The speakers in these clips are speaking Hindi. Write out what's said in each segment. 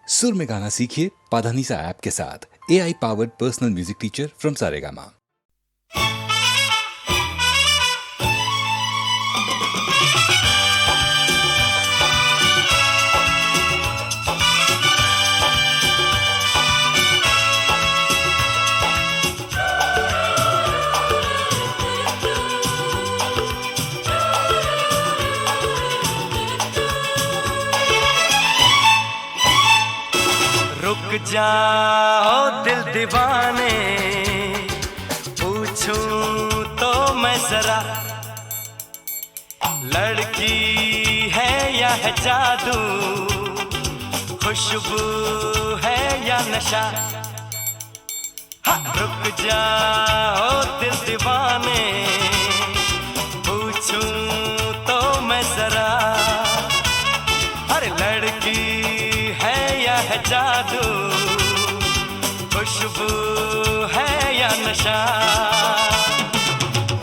सुर में गाना सीखिए पाधानीसा ऐप के साथ। AI powered personal music teacher from Saregama. रुक जाओ दिल दीवाने, पूछूं तो मैं जरा, लड़की है या है जादू, खुशबू है या नशा। हाँ, रुक जाओ दिल दीवाने, पूछूं तो मैं जरा, अरे लड़की है या है जादू, खुशबू है या नशा।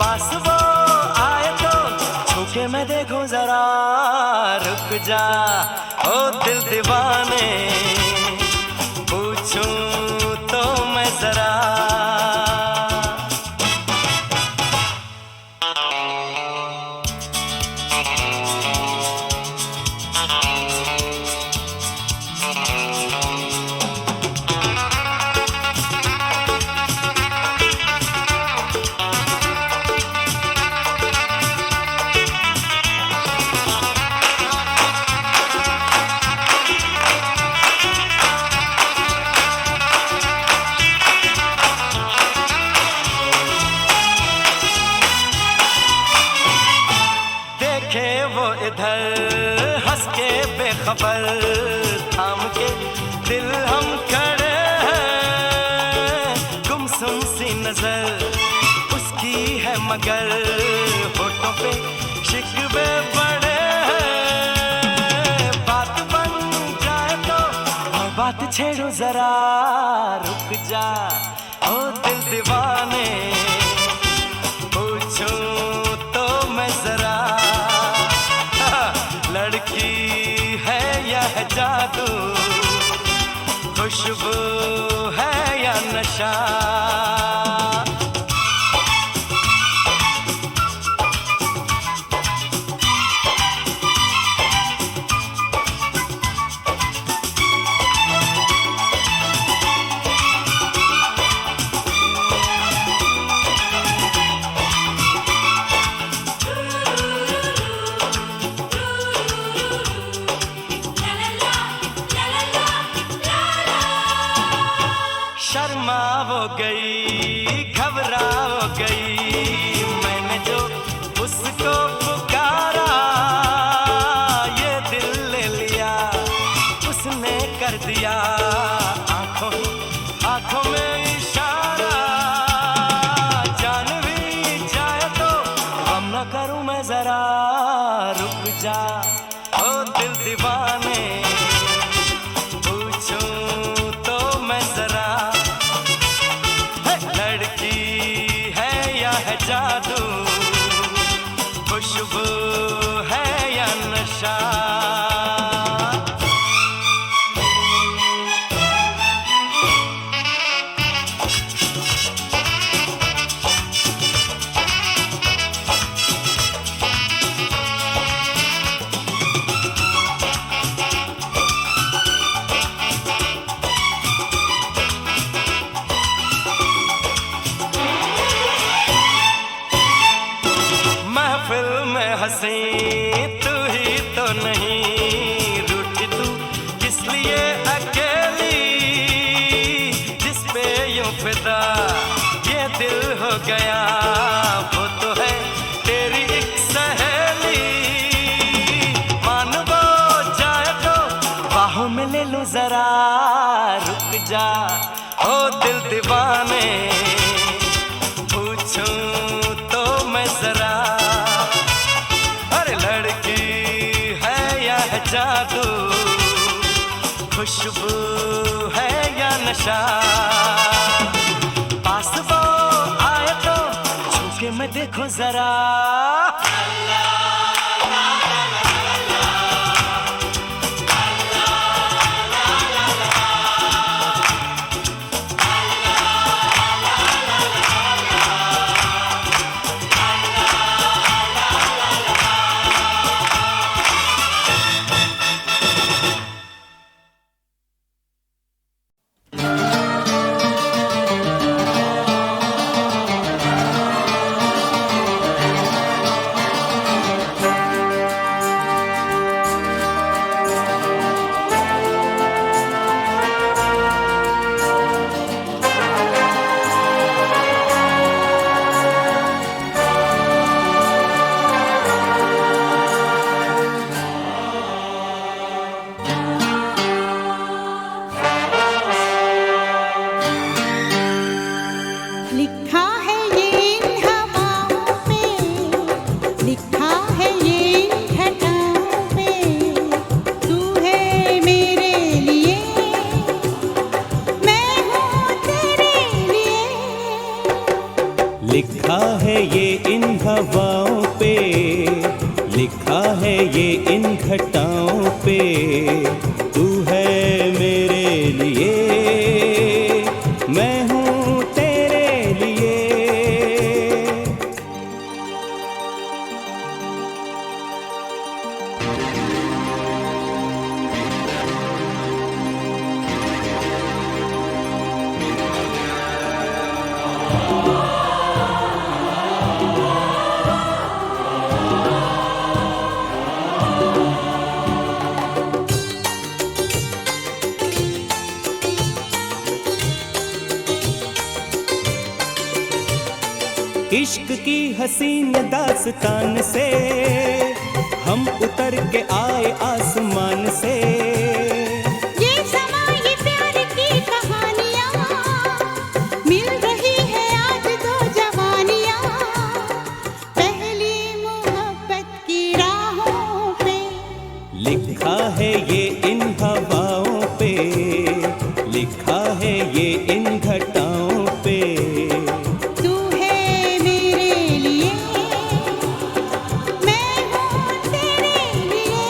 पास वो आए तो छूके मैं देखूं जरा, रुक जा ओ दिल दीवाने, पूछूं तो मैं जरा। वो इधर हंस के बेखबर, थाम के दिल हम खड़े हैं, गुमसुम सी नजर उसकी है मगर होठों पे शिकवे बड़े हैं। बात बन जाए तो मैं बात छेड़ू जरा, रुक जा ओ दिल दीवाने, पूछूं तो मैं जरा, लड़की है या है जादू, खुशबू है या नशा। शर्मा वो गई, घबरा वो गई, मैंने जो उसको पुकारा, ये दिल ले लिया उसने कर दिया, आंखों में इशारा। जान भी जाए तो हम न करूं मैं जरा, रुक जा ओ दिल दीवाने, पूछूं तो मैं जरा, लड़की है या है जादू, खुशबू है या नशा। महफिल में हंसी तू ही तो नहीं, रूठी तू किस लिए अकेली, जिस पे यूं फिदा ये दिल हो गया, वो तो है तेरी एक सहेली। मान वो जाए तो बाहों में ले लूं जरा, रुक जा ओ दिल दीवाने, पूछूं तो मैं जरा, लड़की है या है जादू, खुशबू है या नशा। पास वो आए तो छूके मैं देखो जरा, है ये इन घटाओं पे, तू है मेरे लिए, मैं हूँ तेरे लिए। इश्क की हसीन दास्तान से हम उतर के आए आसमान से। ये समा ये प्यार की कहानियाँ, मिल रही है आज दो जवानियाँ, पहली मोहब्बत की राहों पे। लिखा है ये इन हवाओं पे, लिखा है ये इन घटाओं पे। तू है मेरे लिए, मैं हूँ तेरे लिए।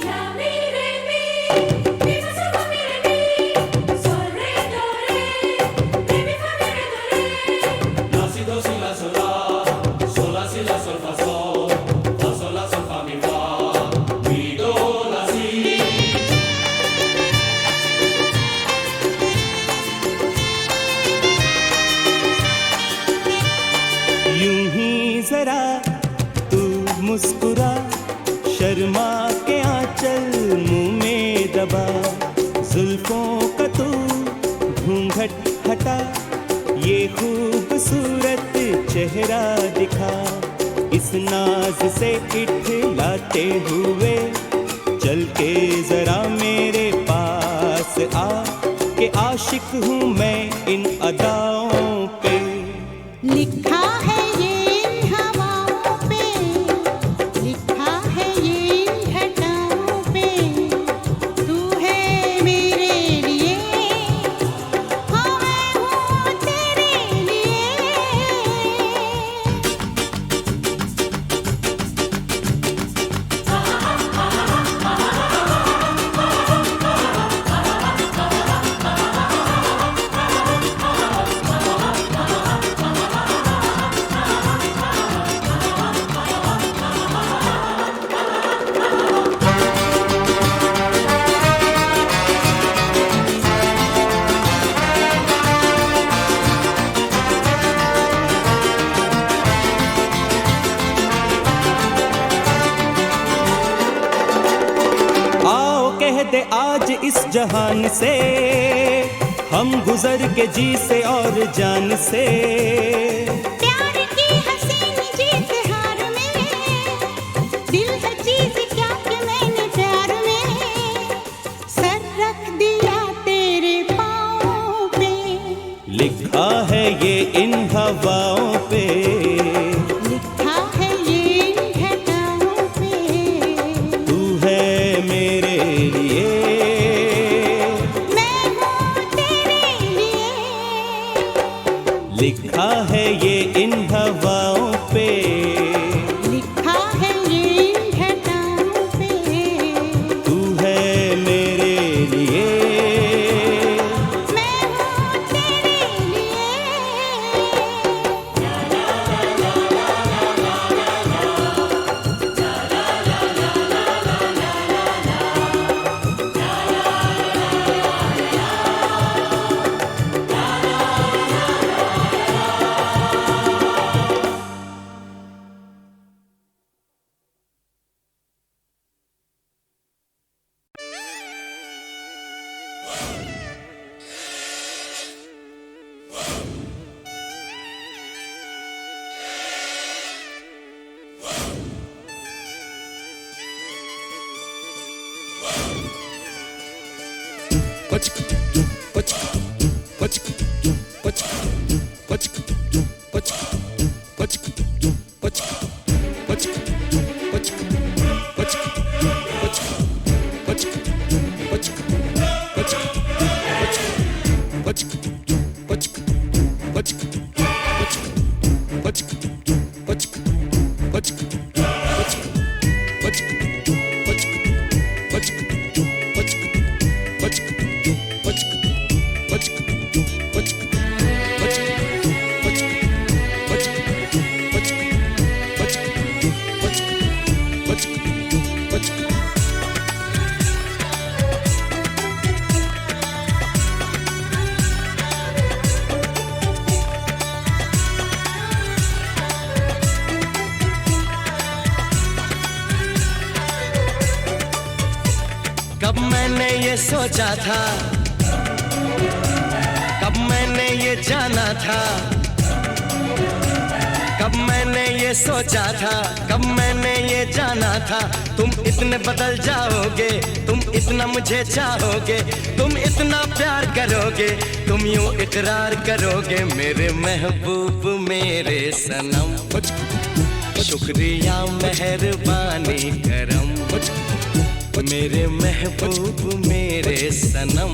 La mi re mi, mi fa sol fa mi re mi, sol re do re, re mi fa mi re do re. La si do si la sol la si la sol fa sol la sol fa mi do la si. यूं ही जरा तू मुस्कुरा, शर्मा के आंचल मुंह में दबा, जुल्फों का तू घूंघट हटा, ये खूबसूरत चेहरा दिखा, इस नाज से इठलाते हुए चल के जरा मेरे पास आ, कि आशिक हूँ मैं इन अदाओं पे। लिखा है ये इन हवाओं पे, लिखा है ये इन घटाओं पे। तू है मेरे लिए, हाँ मैं हूँ तेरे लिए। आओ कह दे आज इस जहान से, हम गुजर के जी से और जान से। प्यार की हसीन जीत हार में, दिल है चीज क्या कि मैंने प्यार में सर रख दिया तेरे पाँव पे। लिखा है ये इन हवाओं पे, लिखा है ये इन घटाओं पे। तू है मेरे लिए, मैं हूँ तेरे लिए। लिखा है ये इन हवाओं पे। लिखा है ये इन घटाओं पे। तू है मेरे लिए, मैं हूँ तेरे लिए। Pachk. ये सोचा था, कब मैंने ये जाना था, कब मैंने ये सोचा था, कब मैंने ये जाना था, तुम इतने बदल जाओगे, तुम इतना मुझे चाहोगे, तुम इतना प्यार करोगे, तुम यूं इकरार करोगे मेरे महबूब मेरे सनम। शुक्रिया मेहरबानी करम मेरे महबूब मेरे सनम।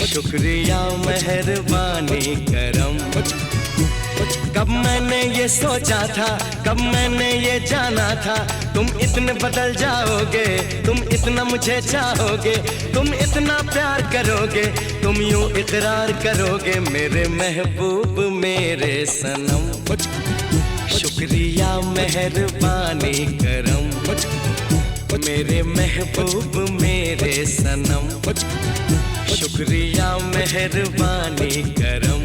शुक्रिया मेहरबानी करम। कब मैंने ये सोचा था, कब मैंने ये जाना था, तुम इतने बदल जाओगे, तुम इतना मुझे चाहोगे, तुम इतना प्यार करोगे, तुम यूं इकरार करोगे मेरे महबूब मेरे सनम। शुक्रिया मेहरबानी करम मेरे महबूब मेरे सनम। शुक्रिया मेहरबानी करम।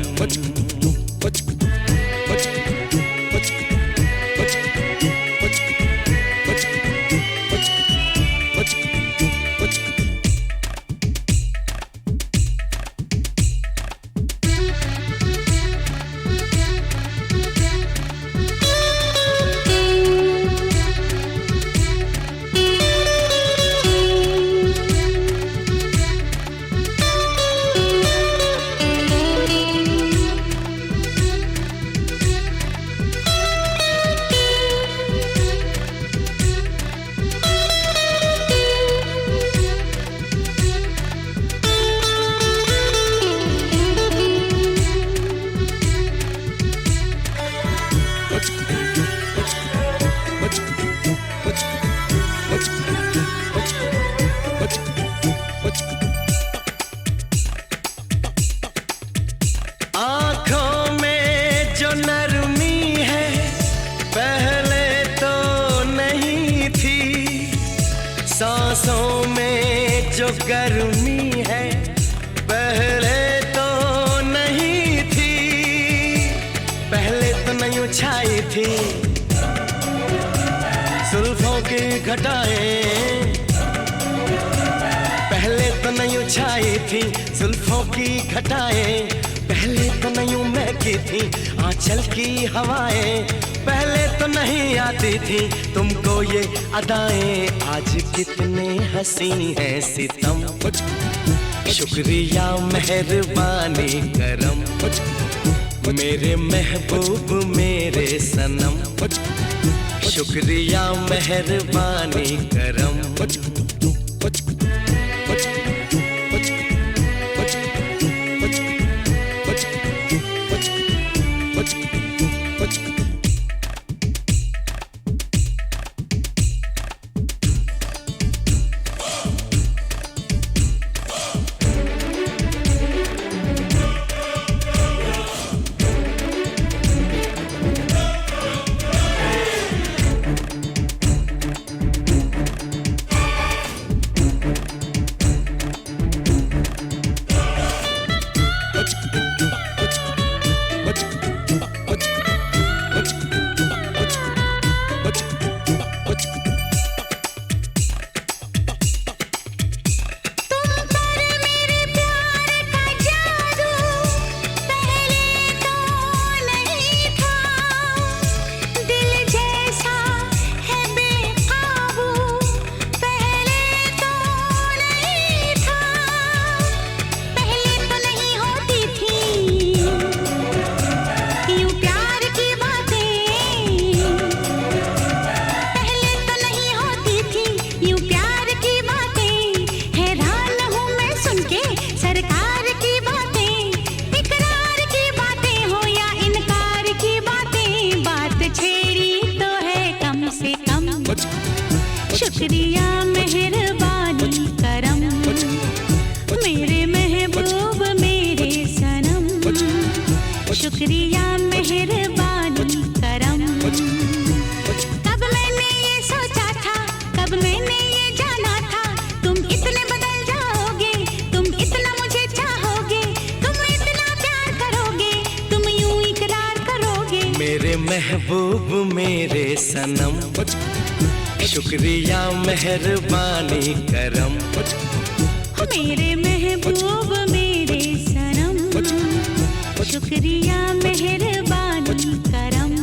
आँखों में जो नरमी है पहले तो नहीं थी, सांसों में जो गर्मी है पहले तो नहीं थी, पहले तो नहीं छाई थी जुल्फों की घटाएं, पहले तो नहीं छाई थी जुल्फों की घटाएं, पहले तो नहीं महकी थी आंचल की हवाएं, पहले तो नहीं आती थी तुमको ये अदाएं, आज कितने हंसी हैं सितम। शुक्रिया मेहरबानी करम मेरे महबूब मेरे सनम। शुक्रिया मेहरबानी करम। शुक्रिया मेहरबानी करम मेरे महबूब मेरे सनम। शुक्रिया मेहरबानी करम। कब मैंने ये सोचा था, कब मैंने ये जाना था, तुम इतने बदल जाओगे, तुम इतना मुझे चाहोगे, तुम इतना प्यार करोगे, तुम यूं इकरार करोगे मेरे महबूब मेरे सनम। शुक्रिया मेहरबानी करम। मेरे महबूब मेरे सनम, शुक्रिया मेहरबानी करम।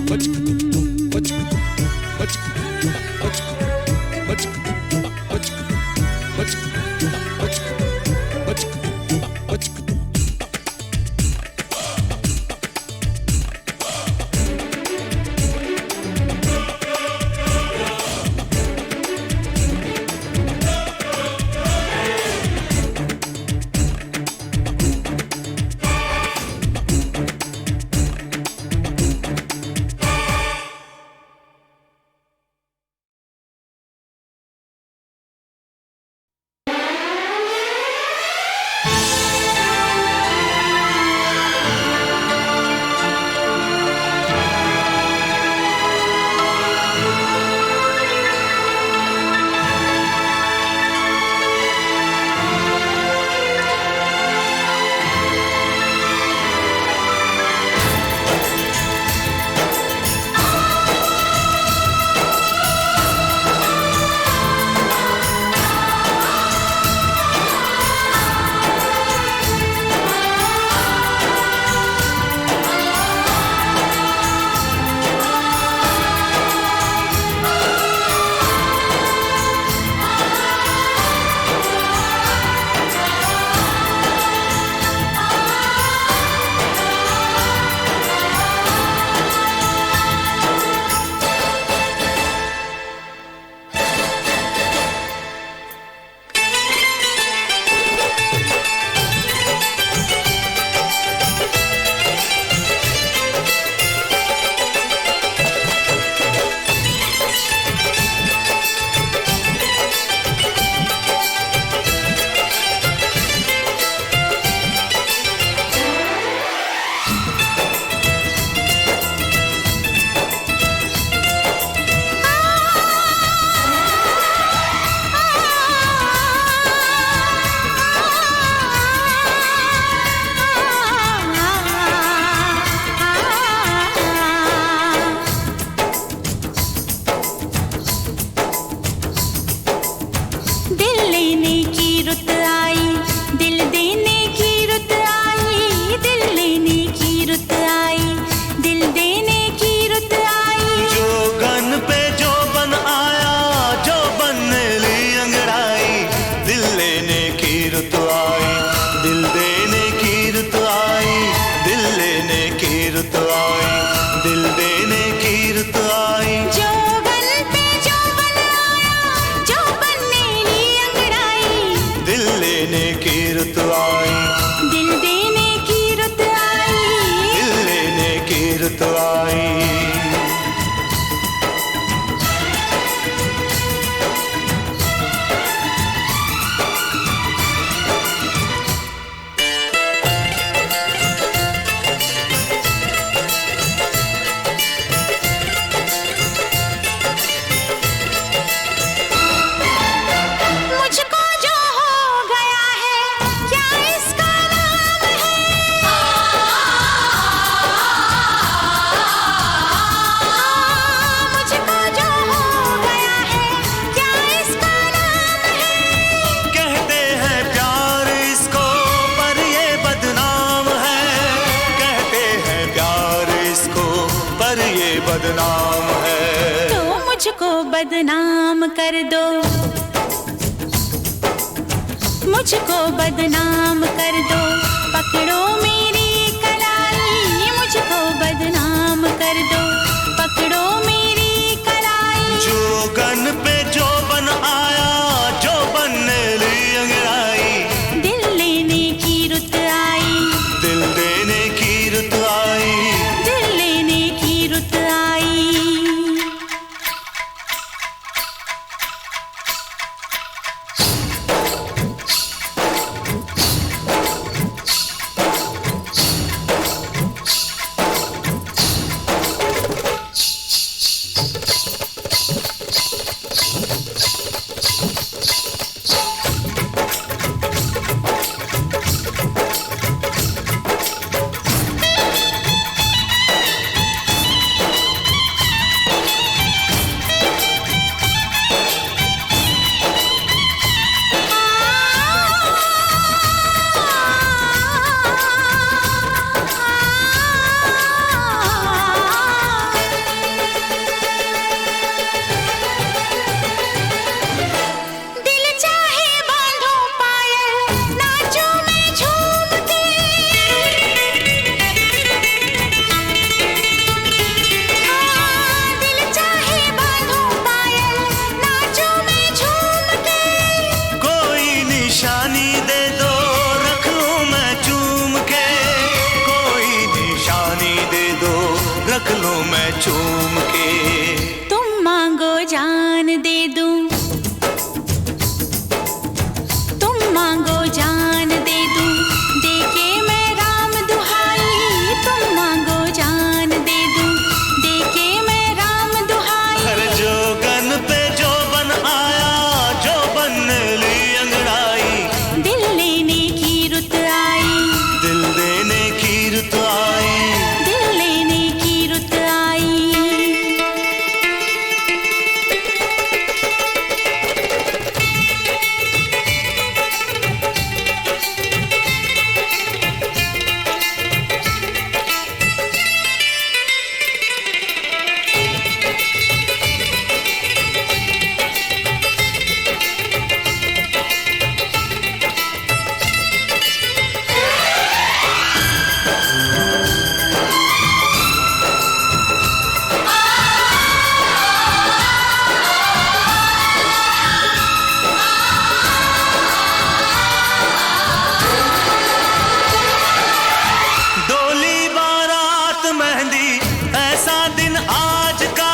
बदनाम है। तो मुझको बदनाम कर दो, मुझको बदनाम कर दो, पकड़ो मेरी कलाई, मुझको बदनाम कर दो, पकड़ो मेरी कलाई। जो गन पे जो बन आया, जो बनने ली अंगड़ाई, दिल लेने की रुत आई, दिल देने की रुत आई, दिल लेने की रुत आई। चूम के। तुम मांगो जान दे दूं, तुम मांगो जान दे दूं, देके मैं राम दुहाई। तुम मांगो जान दे दूं, देके मैं राम दुहाई। हर जोगन पे जो बन आया, जो बन ली अंगड़ाई। दिल लेने की रुत आई, दिल देने की रुत आई। दिल लेने की रुत आई। डोली बारात मेहंदी ऐसा दिन आज का।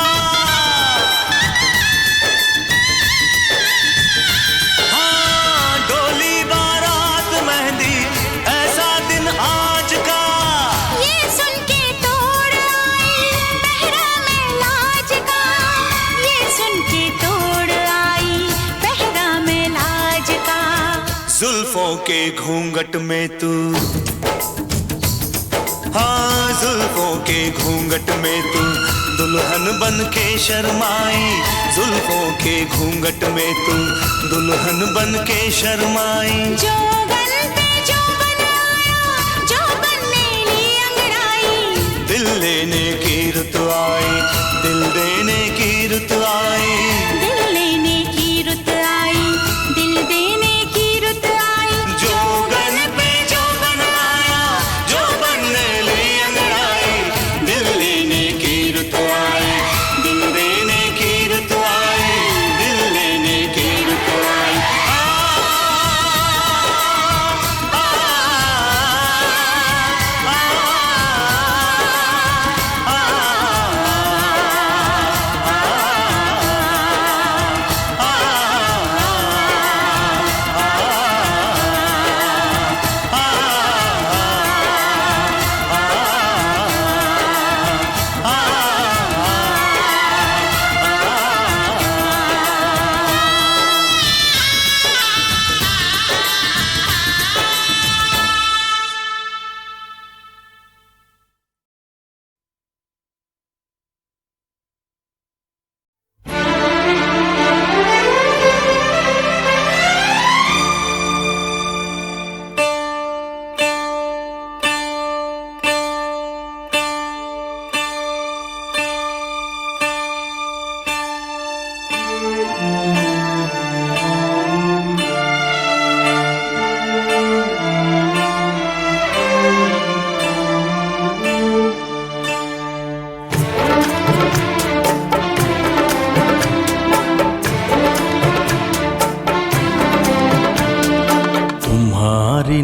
हाँ, डोली बारात मेहंदी ऐसा दिन आज का। ये सुन के तोड़ आई पहरा में लाज का। ये सुन के तोड़ आई पहरा में लाज का। जुल्फों के घूंघट में तू, हाँ जुल्फों के घूंघट में तू दुल्हन बन के शर्माई। जुल्फों के घूंघट में तू दुल्हन बन के शर्माई। जो बन पे जो बनाया, जो बनने ली अंगड़ाई। दिल लेने की रुत आई, दिल देने की रुत आई। दिल लेने की रुत आई, दिल देने की रुत आई। जोगन पे जो बनाया, जो बनने ली अंगड़ाई। दिल लेने की रुत आई, दिल देने की रुत आई। दिल लेने की रुत आई।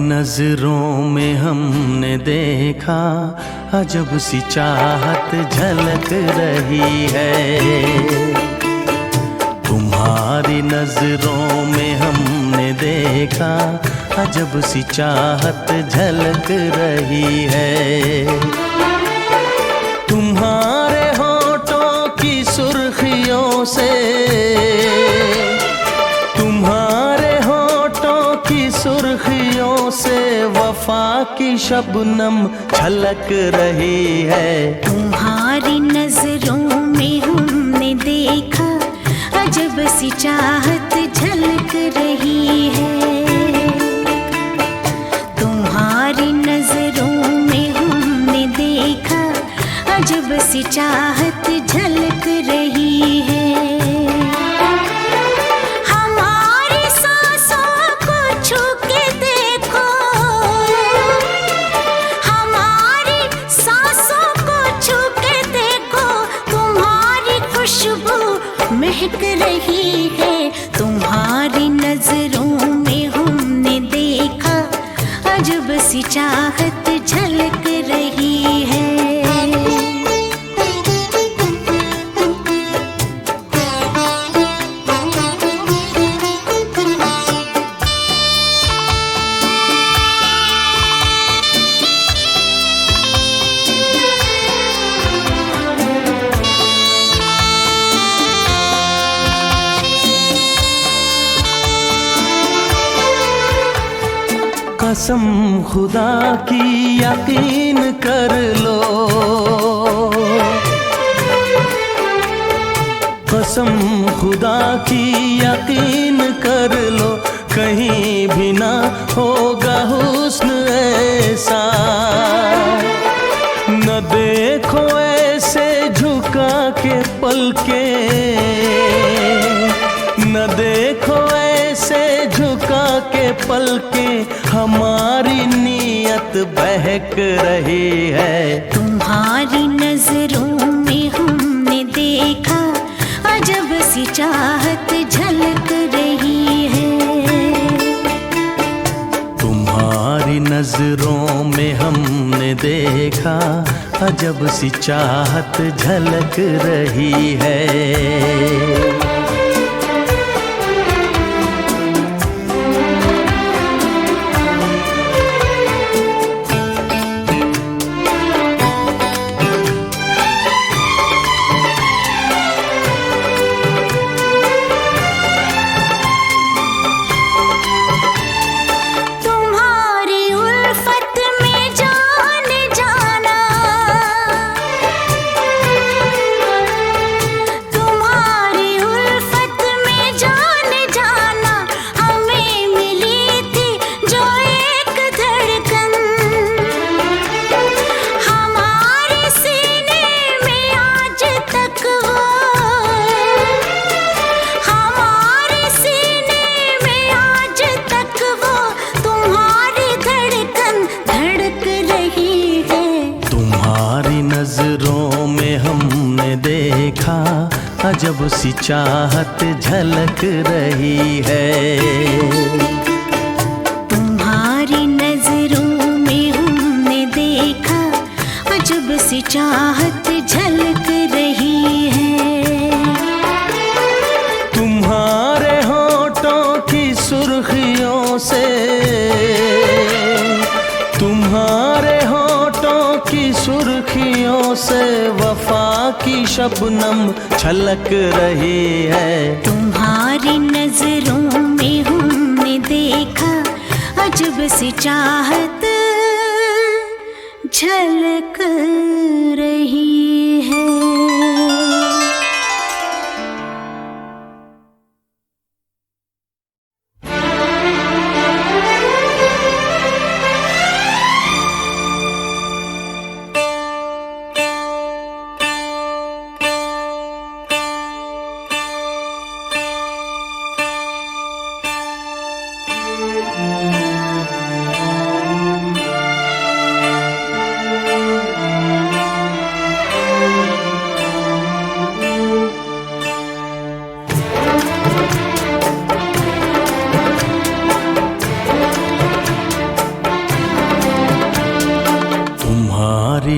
नजरों में हमने देखा अजब सी चाहत झलक रही है। तुम्हारी नजरों में हमने देखा अजब सी चाहत झलक रही है। तुम्हारे होठों की सुर्खियों से, तुम्हारे होठों की सुर्खियों से वफा की शबनम छलक रही है। तुम्हारी नजरों में हमने देखा अजब सी चाहत झलक रही है। तुम्हारी नजरों में हमने देखा अजब सी चाहत झलक रही है। हमारी सांसों को छू के देखो, हमारी सांसों को छू के देखो, तुम्हारी खुशबू महक रही है। तुम्हारी नजरों में हमने देखा अजब सी चाहत झलक रही है। कसम खुदा की यकीन कर लो, कसम खुदा की यकीन कर लो, कहीं भी ना होगा हुस्न ऐसा। न देखो ऐसे झुका के पलके, न देखो ऐसे झुका के पलके, हमारी नीयत बहक रही है। तुम्हारी नजरों में हमने देखा अजब सी चाहत झलक रही है। तुम्हारी नजरों में हमने देखा अजब सी चाहत झलक रही है। नजरों में हमने देखा अजब सी चाहत झलक रही है। तुम्हारी नजरों में हमने देखा अजब सी चाहत झलक रही है। तुम्हारे होठों की सुर्खियों से, तुम्हारे होठों की सुर्खियों से वफा की शबनम छलक रही है। तुम्हारी नजरों में हमने देखा अजब सी चाहत झलक रही है।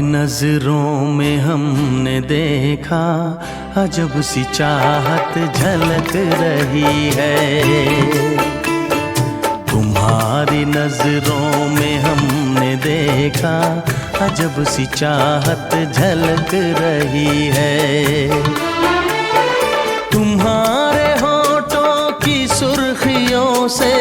नजरों में हमने देखा अजब सी चाहत झलक रही है। तुम्हारी नजरों में हमने देखा अजब सी चाहत झलक रही है। तुम्हारे होठों की सुर्खियों से,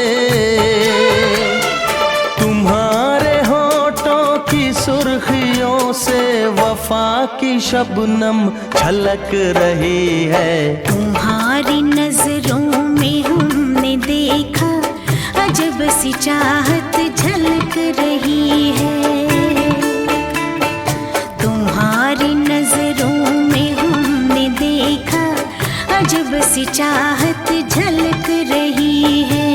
तुम्हारे होठों की सुर्खियों से वफा की शबनम छलक रही है। तुम्हारी नजरों में हमने देखा अजब सी चाहत झलक रही है। तुम्हारी नजरों में हमने देखा अजब सी चाहत झलक रही है।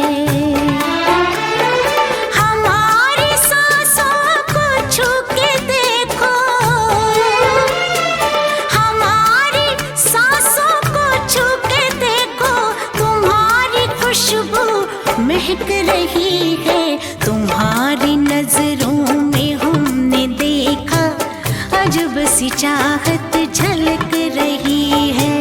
महक रही है। तुम्हारी नजरों में हमने देखा अजब सी चाहत झलक रही है।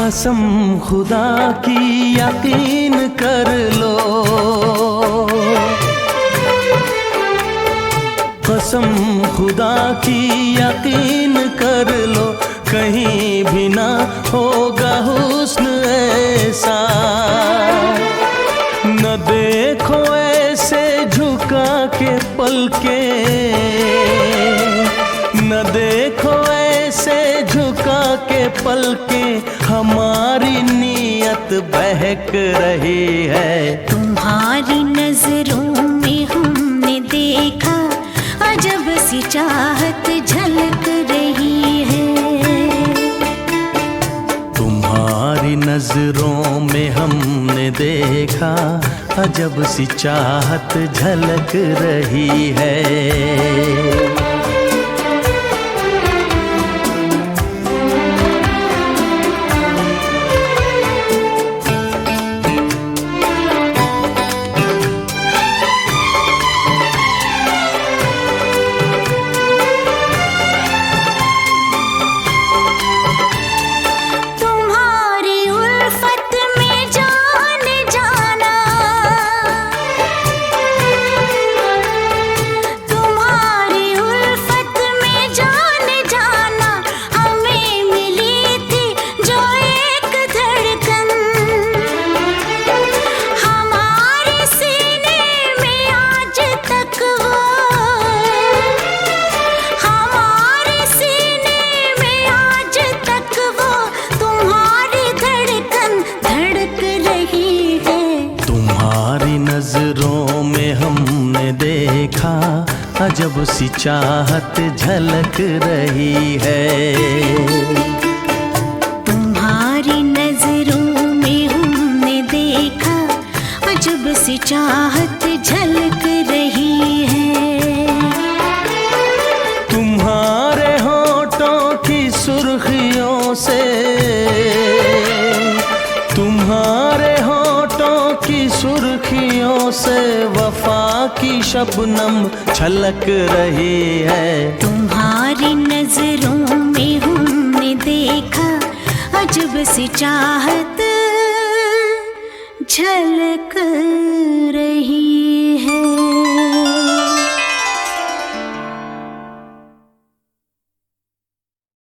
कसम खुदा की यकीन कर लो, कसम खुदा की यकीन कर लो, कहीं भी ना होगा हुस्न ऐसा। न देखो ऐसे झुका के पलके, न देखो ऐसे झुका के पलके, हमारी नीयत बहक रही है। तुम्हारी नजरों में हमने देखा अजब सी चाहत झलक रही है। तुम्हारी नजरों में हमने देखा अजब सी चाहत झलक रही है। नजरों में हमने देखा अजब सी चाहत झलक रही है। तुम्हारी नजरों में हमने देखा अजब सी चाहत झलक रही है। तुम्हारे होठों की सुर्खियों से, तुम्हारे होठों की सुर्खियों से वफा की शबनम छलक रही है। तुम्हारी नजरों में हमने देखा अजब सी चाहत झलक